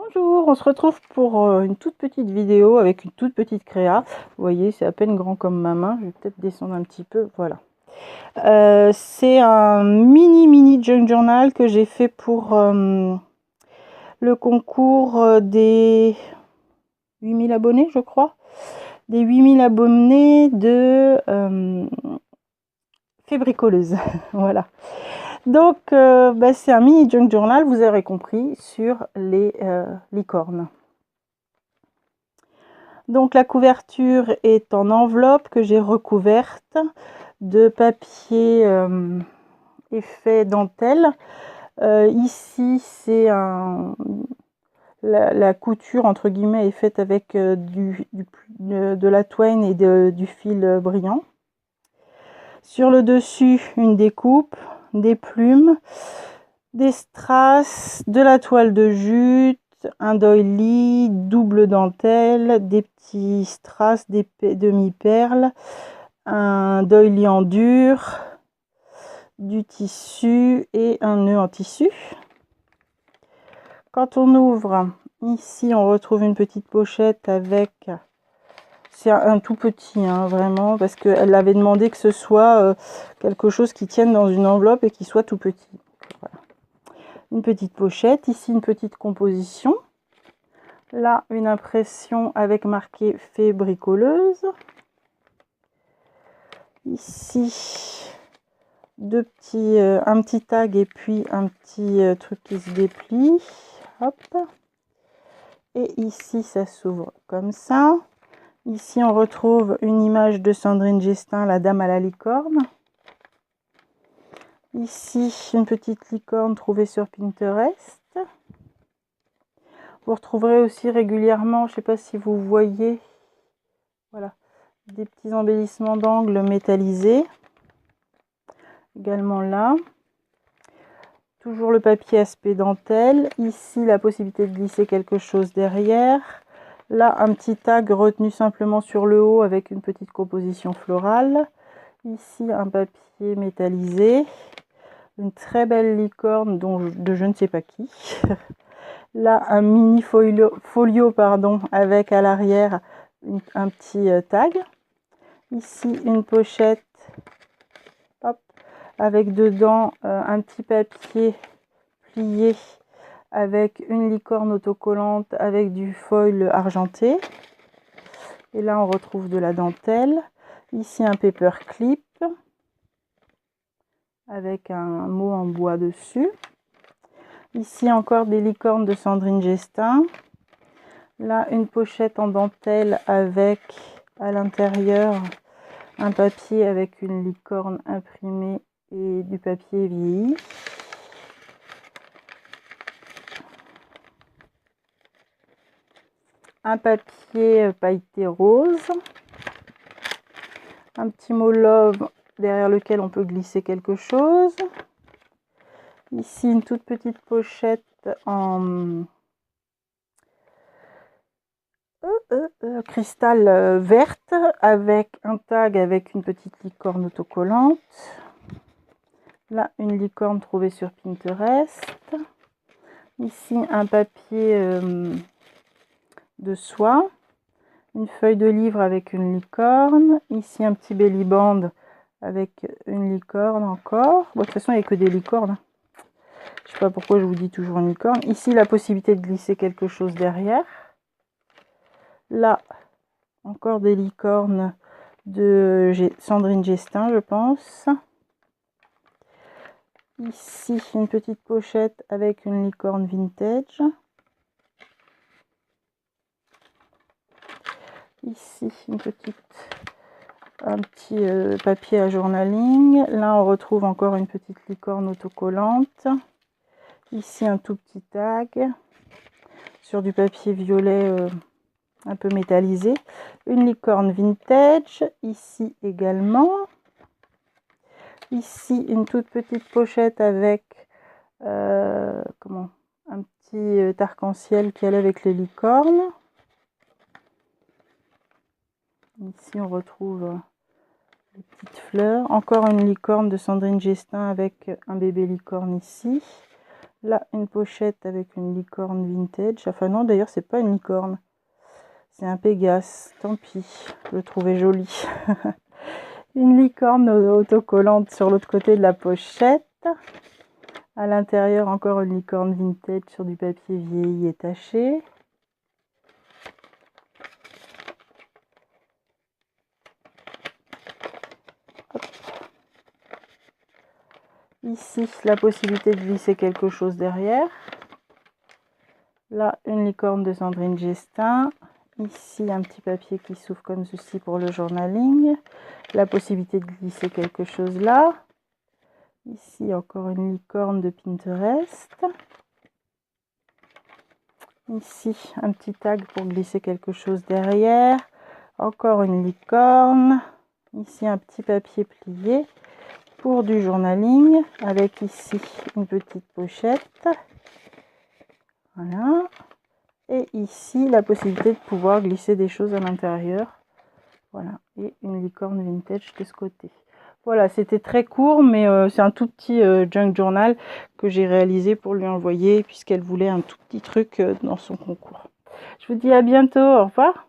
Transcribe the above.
Bonjour, on se retrouve pour une toute petite vidéo avec une toute petite créa. Vous voyez, c'est à peine grand comme ma main. Je vais peut-être descendre un petit peu. Voilà. C'est un mini junk journal que j'ai fait pour le concours des 8000 abonnés, je crois. Des 8000 abonnés de Fébricoleuse. Voilà. Donc, c'est un mini junk journal, vous aurez compris, sur les licornes. Donc la couverture est en enveloppe que j'ai recouverte de papier effet dentelle. Ici, c'est la couture entre guillemets est faite avec de la toile et du fil brillant. Sur le dessus, une découpe, des plumes, des strass, de la toile de jute, un doily, double dentelle, des petits strass, des demi-perles, un doily en dur, du tissu et un nœud en tissu. Quand on ouvre, ici on retrouve une petite pochette avec, c'est un tout petit, hein, vraiment, parce qu'elle avait demandé que ce soit quelque chose qui tienne dans une enveloppe et qui soit tout petit. Voilà. Une petite pochette, ici une petite composition. Là, une impression avec marqué Fébricoleuse. Ici, un petit tag et puis un petit truc qui se déplie. Hop. Et ici, ça s'ouvre comme ça. Ici, on retrouve une image de Sandrine Gestin, la dame à la licorne. Ici, une petite licorne trouvée sur Pinterest. Vous retrouverez aussi régulièrement, je ne sais pas si vous voyez, voilà, des petits embellissements d'angles métallisés. Également là. Toujours le papier aspect dentelle. Ici, la possibilité de glisser quelque chose derrière. Là, un petit tag retenu simplement sur le haut avec une petite composition florale. Ici, un papier métallisé. Une très belle licorne de je ne sais pas qui. Là, un mini folio avec à l'arrière un petit tag. Ici, une pochette, hop, avec dedans un petit papier plié avec une licorne autocollante avec du foil argenté. Et là, on retrouve de la dentelle. Ici, un paper clip avec un mot en bois dessus. Ici, encore des licornes de Sandrine Gestin. Là, une pochette en dentelle avec à l'intérieur un papier avec une licorne imprimée et du papier vieilli. Un papier pailleté rose. Un petit mot love derrière lequel on peut glisser quelque chose. Ici, une toute petite pochette en cristal verte avec un tag avec une petite licorne autocollante. Là, une licorne trouvée sur Pinterest. Ici, un papier de soie. Une feuille de livre avec une licorne. Ici, un petit belly band avec une licorne encore. Bon, de toute façon, il n'y a que des licornes. Je ne sais pas pourquoi je vous dis toujours une licorne. Ici, la possibilité de glisser quelque chose derrière. Là, encore des licornes de Sandrine Gestin, je pense. Ici, une petite pochette avec une licorne vintage. Ici, un petit papier à journaling. Là, on retrouve encore une petite licorne autocollante. Ici, un tout petit tag sur du papier violet un peu métallisé. Une licorne vintage. Ici également. Ici, une toute petite pochette avec un petit arc-en-ciel qui allait avec les licornes. Ici, on retrouve les petites fleurs. Encore une licorne de Sandrine Gestin avec un bébé licorne ici. Là, une pochette avec une licorne vintage. Enfin non, d'ailleurs, c'est pas une licorne. C'est un Pégase. Tant pis, je le trouvais joli. Une licorne autocollante sur l'autre côté de la pochette. À l'intérieur, encore une licorne vintage sur du papier vieilli et taché. Hop. Ici, la possibilité de glisser quelque chose derrière. Là, une licorne de Sandrine Gestin. Ici, un petit papier qui s'ouvre comme ceci pour le journaling. La possibilité de glisser quelque chose là. Ici, encore une licorne de Pinterest. Ici, un petit tag pour glisser quelque chose derrière. Encore une licorne. Ici, un petit papier plié pour du journaling. Avec ici, une petite pochette. Voilà. Et ici, la possibilité de pouvoir glisser des choses à l'intérieur. Voilà. Et une licorne vintage de ce côté. Voilà, c'était très court, mais c'est un tout petit junk journal que j'ai réalisé pour lui envoyer, puisqu'elle voulait un tout petit truc dans son concours. Je vous dis à bientôt, au revoir.